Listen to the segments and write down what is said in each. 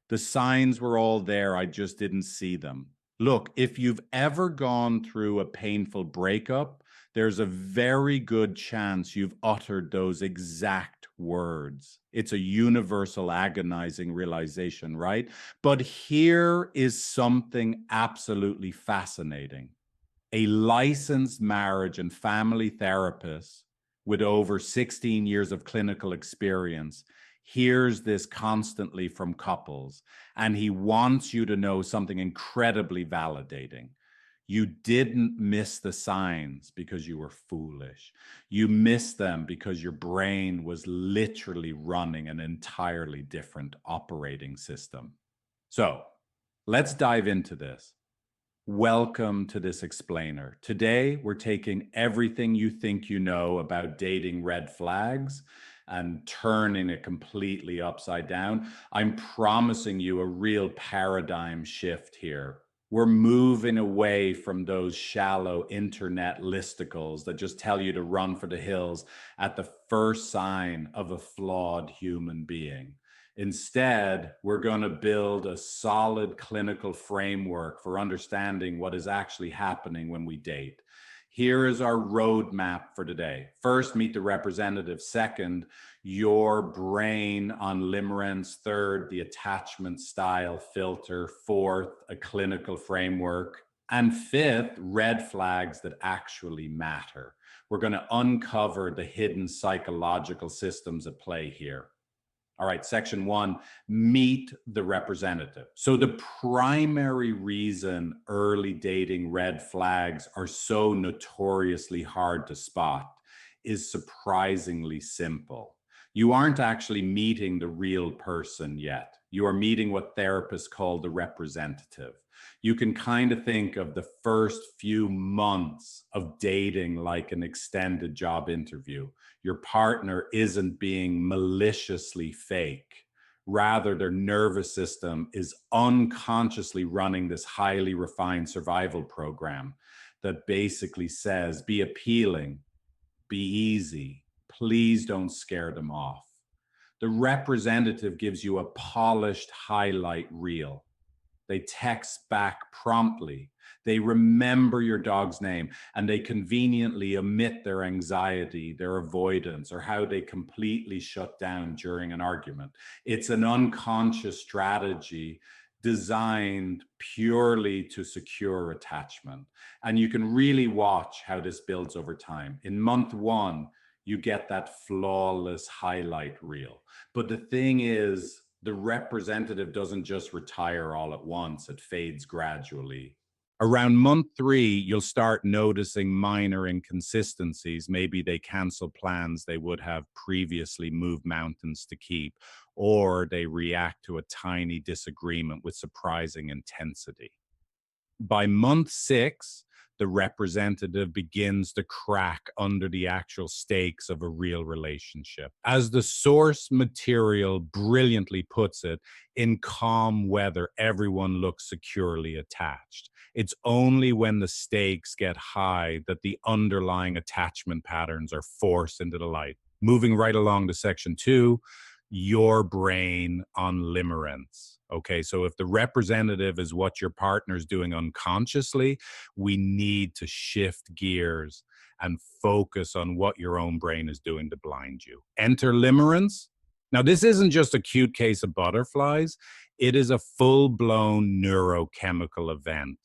The signs were all there, I just didn't see them. Look, if you've ever gone through a painful breakup, there's a very good chance you've uttered those exact words. It's a universal agonizing realization, right? But here is something absolutely fascinating. A licensed marriage and family therapist with over 16 years of clinical experience hears this constantly from couples, and he wants you to know something incredibly validating. You didn't miss the signs because you were foolish. You missed them because your brain was literally running an entirely different operating system. So let's dive into this. Welcome to this explainer. Today, we're taking everything you think you know about dating red flags and turning it completely upside down. I'm promising you a real paradigm shift here. We're moving away from those shallow internet listicles that just tell you to run for the hills at the first sign of a flawed human being. Instead, we're going to build a solid clinical framework for understanding what is actually happening when we date. Here is our roadmap for today. First, meet the representative. Second, your brain on limerence. Third, the attachment style filter. Fourth, a clinical framework. And fifth, red flags that actually matter. We're going to uncover the hidden psychological systems at play here. All right, section one, meet the representative. So the primary reason early dating red flags are so notoriously hard to spot is surprisingly simple. You aren't actually meeting the real person yet. You are meeting what therapists call the representative. You can kind of think of the first few months of dating like an extended job interview. Your partner isn't being maliciously fake. Rather, their nervous system is unconsciously running this highly refined survival program that basically says, be appealing, be easy, please don't scare them off. The representative gives you a polished highlight reel. They text back promptly. They remember your dog's name, and they conveniently omit their anxiety, their avoidance, or how they completely shut down during an argument. It's an unconscious strategy designed purely to secure attachment. And you can really watch how this builds over time. In month one, you get that flawless highlight reel. But the thing is, the representative doesn't just retire all at once, it fades gradually. Around month three, you'll start noticing minor inconsistencies. Maybe they cancel plans they would have previously moved mountains to keep, or they react to a tiny disagreement with surprising intensity. By month six, the representative begins to crack under the actual stakes of a real relationship. As the source material brilliantly puts it, in calm weather, everyone looks securely attached. It's only when the stakes get high that the underlying attachment patterns are forced into the light. Moving right along to section two, your brain on limerence. Okay, so if the representative is what your partner's doing unconsciously, we need to shift gears and focus on what your own brain is doing to blind you. Enter limerence. Now, this isn't just a cute case of butterflies, it is a full blown neurochemical event.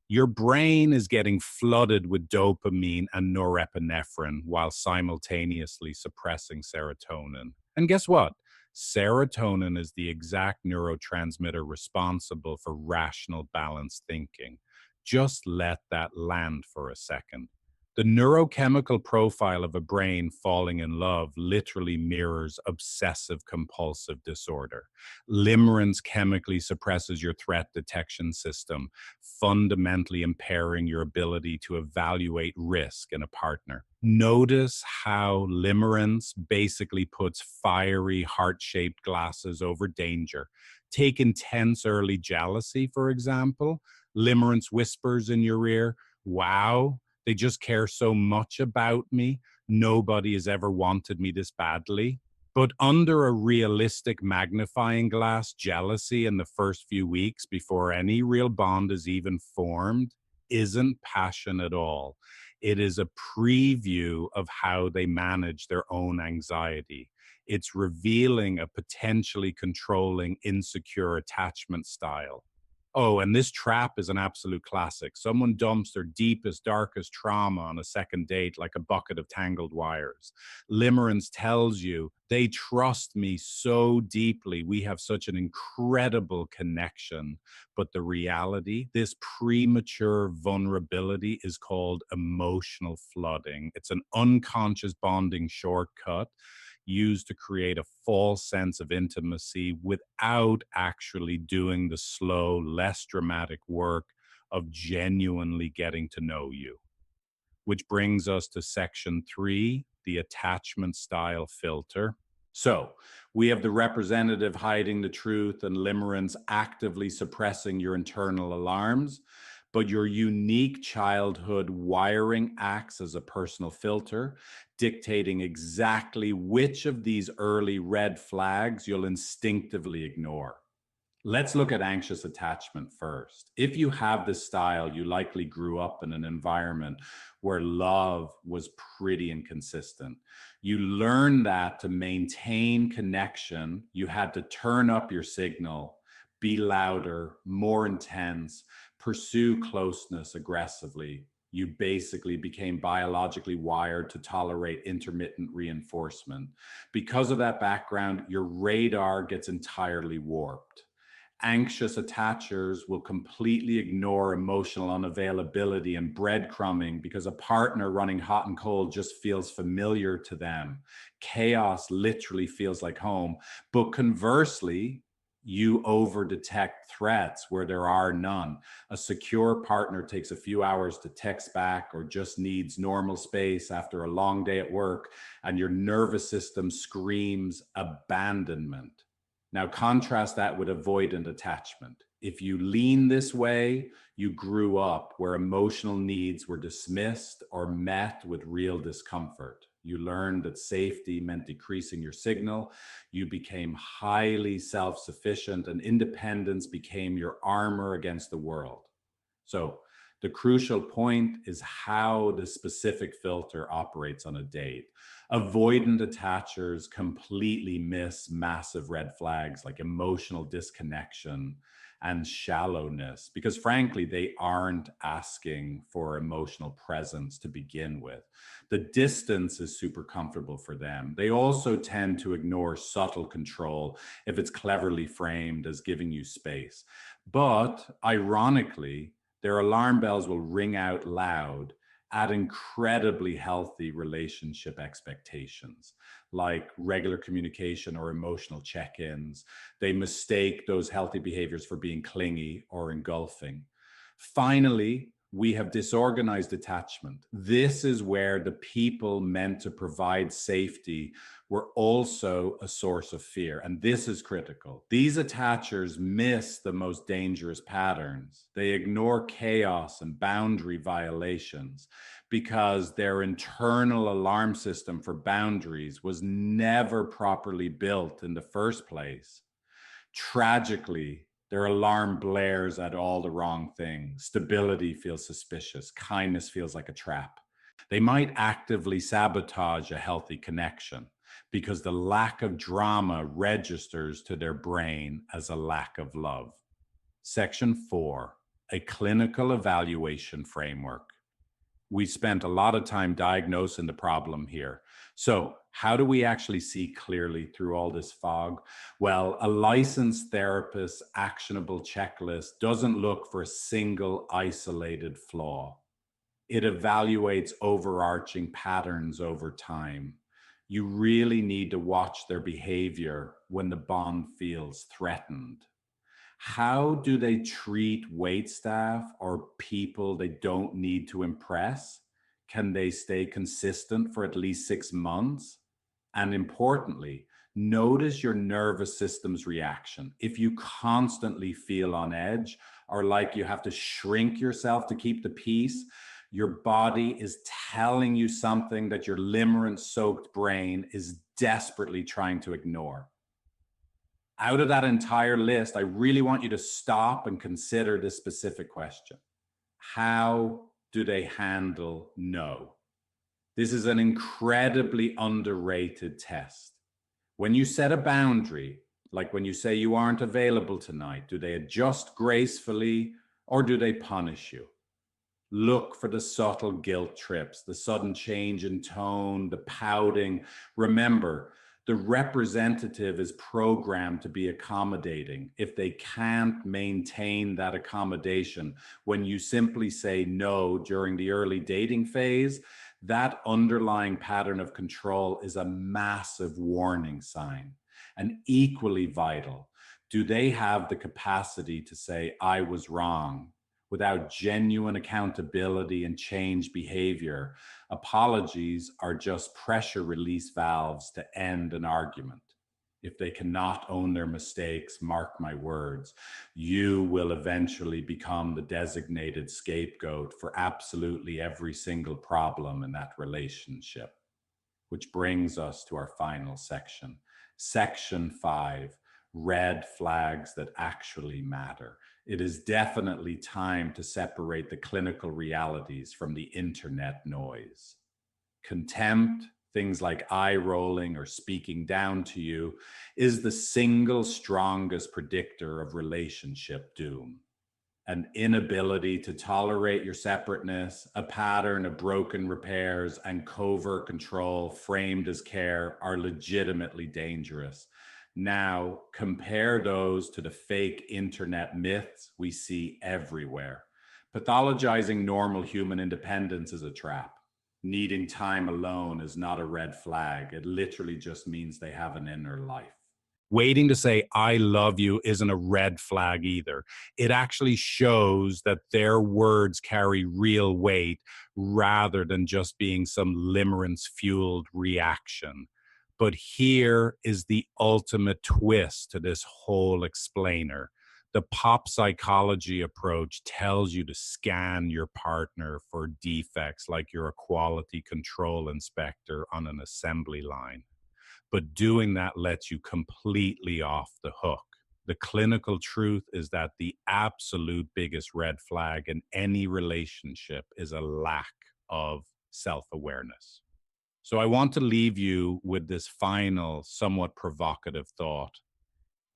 Your brain is getting flooded with dopamine and norepinephrine while simultaneously suppressing serotonin. And guess what? Serotonin is the exact neurotransmitter responsible for rational, balanced thinking. Just let that land for a second. The neurochemical profile of a brain falling in love literally mirrors obsessive compulsive disorder. Limerence chemically suppresses your threat detection system, fundamentally impairing your ability to evaluate risk in a partner. Notice how limerence basically puts fiery, heart-shaped glasses over danger. Take intense early jealousy, for example. Limerence whispers in your ear, wow, they just care so much about me. Nobody has ever wanted me this badly. But under a realistic magnifying glass, jealousy in the first few weeks before any real bond is even formed isn't passion at all. It is a preview of how they manage their own anxiety. It's revealing a potentially controlling, insecure attachment style. Oh, and this trap is an absolute classic. Someone dumps their deepest, darkest trauma on a second date like a bucket of tangled wires. Limerence tells you they trust me so deeply. We have such an incredible connection. But the reality, this premature vulnerability is called emotional flooding. It's an unconscious bonding shortcut used to create a false sense of intimacy without actually doing the slow, less dramatic work of genuinely getting to know you. Which brings us to section 3, the attachment style filter. So we have the representative hiding the truth and limerence actively suppressing your internal alarms, but your unique childhood wiring acts as a personal filter, dictating exactly which of these early red flags you'll instinctively ignore. Let's look at anxious attachment first. If you have this style, you likely grew up in an environment where love was pretty inconsistent. You learned that to maintain connection, you had to turn up your signal, be louder, more intense, pursue closeness aggressively. You basically became biologically wired to tolerate intermittent reinforcement. Because of that background, your radar gets entirely warped. Anxious attachers will completely ignore emotional unavailability and breadcrumbing because a partner running hot and cold just feels familiar to them. Chaos literally feels like home. But conversely, you over detect threats where there are none. A secure partner takes a few hours to text back or just needs normal space after a long day at work, and your nervous system screams abandonment. Now, contrast that with avoidant attachment. If you lean this way, you grew up where emotional needs were dismissed or met with real discomfort. You learned that safety meant decreasing your signal. You became highly self sufficient, and independence became your armor against the world. So, the crucial point is how the specific filter operates on a date. Avoidant attachers completely miss massive red flags like emotional disconnection and shallowness because, frankly, they aren't asking for emotional presence to begin with. The distance is super comfortable for them. They also tend to ignore subtle control if it's cleverly framed as giving you space. But ironically, their alarm bells will ring out loud at incredibly healthy relationship expectations, like regular communication or emotional check ins. They mistake those healthy behaviors for being clingy or engulfing. Finally, we have disorganized attachment. This is where the people meant to provide safety were also a source of fear. And this is critical. These attachers miss the most dangerous patterns. They ignore chaos and boundary violations because their internal alarm system for boundaries was never properly built in the first place. Tragically, their alarm blares at all the wrong things. Stability feels suspicious. Kindness feels like a trap. They might actively sabotage a healthy connection because the lack of drama registers to their brain as a lack of love. Section 4, a clinical evaluation framework. We spent a lot of time diagnosing the problem here. So, how do we actually see clearly through all this fog? Well, a licensed therapist's actionable checklist doesn't look for a single isolated flaw. It evaluates overarching patterns over time. You really need to watch their behavior when the bond feels threatened. How do they treat wait staff or people they don't need to impress? Can they stay consistent for at least 6 months? And importantly, notice your nervous system's reaction. If you constantly feel on edge or like you have to shrink yourself to keep the peace, Your body is telling you something that your limerence-soaked brain is desperately trying to ignore. Out of that entire list, I really want you to stop and consider this specific question. How do they handle no? This is an incredibly underrated test. When you set a boundary, like when you say you aren't available tonight, do they adjust gracefully or do they punish you? Look for the subtle guilt trips, the sudden change in tone, the pouting. Remember, the representative is programmed to be accommodating. If they can't maintain that accommodation, when you simply say no during the early dating phase, that underlying pattern of control is a massive warning sign. And equally vital, do they have the capacity to say, I was wrong? Without genuine accountability and change behavior, apologies are just pressure release valves to end an argument. If they cannot own their mistakes, mark my words, you will eventually become the designated scapegoat for absolutely every single problem in that relationship. Which brings us to our final section. Section 5, red flags that actually matter. It is definitely time to separate the clinical realities from the internet noise. Contempt, things like eye rolling or speaking down to you, is the single strongest predictor of relationship doom. An inability to tolerate your separateness, a pattern of broken repairs, and covert control framed as care are legitimately dangerous. Now, compare those to the fake internet myths we see everywhere. Pathologizing normal human independence is a trap. Needing time alone is not a red flag. It literally just means they have an inner life. Waiting to say, I love you isn't a red flag either. It actually shows that their words carry real weight rather than just being some limerence fueled reaction. But here is the ultimate twist to this whole explainer. The pop psychology approach tells you to scan your partner for defects like you're a quality control inspector on an assembly line. But doing that lets you completely off the hook. The clinical truth is that the absolute biggest red flag in any relationship is a lack of self awareness. So I want to leave you with this final, somewhat provocative thought.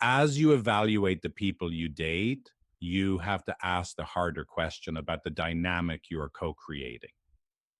As you evaluate the people you date, you have to ask the harder question about the dynamic you are co creating.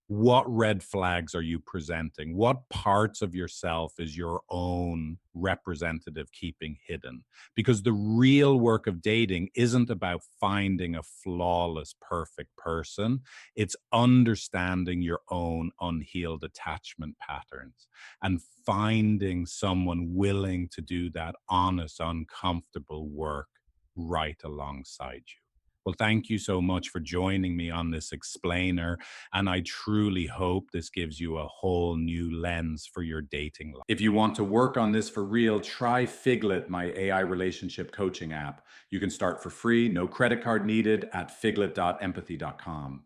What red flags are you presenting? What parts of yourself is your own representative keeping hidden? Because the real work of dating isn't about finding a flawless, perfect person. It's understanding your own unhealed attachment patterns and finding someone willing to do that honest, uncomfortable work right alongside you. Well, thank you so much for joining me on this explainer. And I truly hope this gives you a whole new lens for your dating life. If you want to work on this for real, try Figlet, my AI relationship coaching app. You can start for free, no credit card needed, at figlet.empathy.com.